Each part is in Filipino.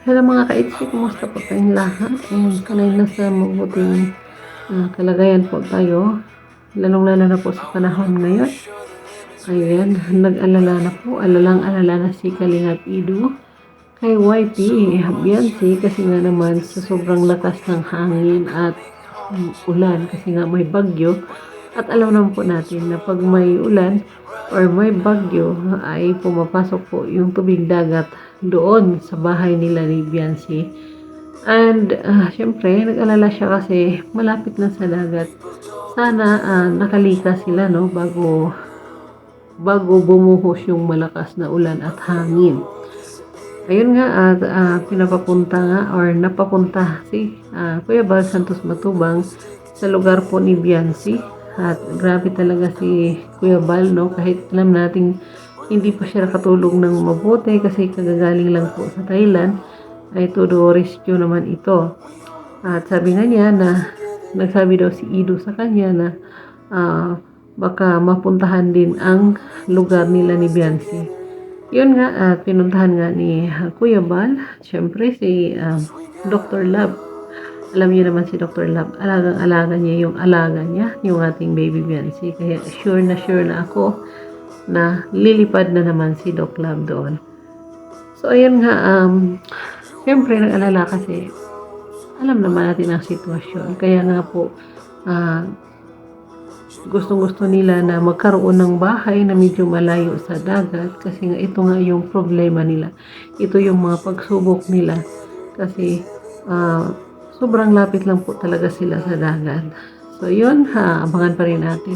Hello mga ka-HC, kumusta po tayong lahat? Kanay na sa mabuting kalagayan po tayo, lalong-lalo na po sa panahon ngayon. Ayan, nag-alala na po, alalang-alala na si Kalingap Idu kay YT Bianci kasi nga naman sa sobrang lakas ng hangin at ulan kasi nga may bagyo. At alam naman po natin na pag may ulan or may bagyo ay pumapasok po yung tubig dagat doon sa bahay nila ni Bianci. And syempre nag-alala siya kasi malapit na sa dagat. Sana nakalikas sila no bago bumuhos yung malakas na ulan at hangin. Ayun nga at pinapapunta nga or napapunta si Kuya Bal Santos Matubang sa lugar po ni Bianci. At grabe talaga si Kuya Bal, no? Kahit alam nating hindi pa siya nakatulog ng mabuti kasi kagagaling lang po sa Thailand, ay todo rescue naman ito. At sabi nga niya na nagsabi daw si Ido sa kanya na baka mapuntahan din ang lugar nila ni Bianci. Yun nga at pinuntahan nga ni Kuya Bal, syempre si Dr. Love. Alam niyo naman si Dr. Love, alagang-alaga niya, yung ating baby Bianci. Kaya sure na ako na lilipad na naman si Doc Love doon. So, ayun nga, siyempre nag-alala kasi alam naman natin ang sitwasyon. Kaya nga po, gustong-gusto nila na magkaroon ng bahay na medyo malayo sa dagat kasi nga ito nga yung problema nila. Ito yung mga pagsubok nila kasi sobrang lapit lang po talaga sila sa dagat. So, yun, abangan pa rin natin.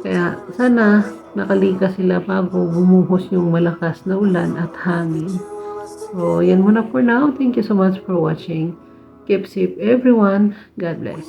Kaya, sana nakalikas sila bago bumuhos yung malakas na ulan at hangin. So, yan muna for now. Thank you so much for watching. Keep safe everyone. God bless.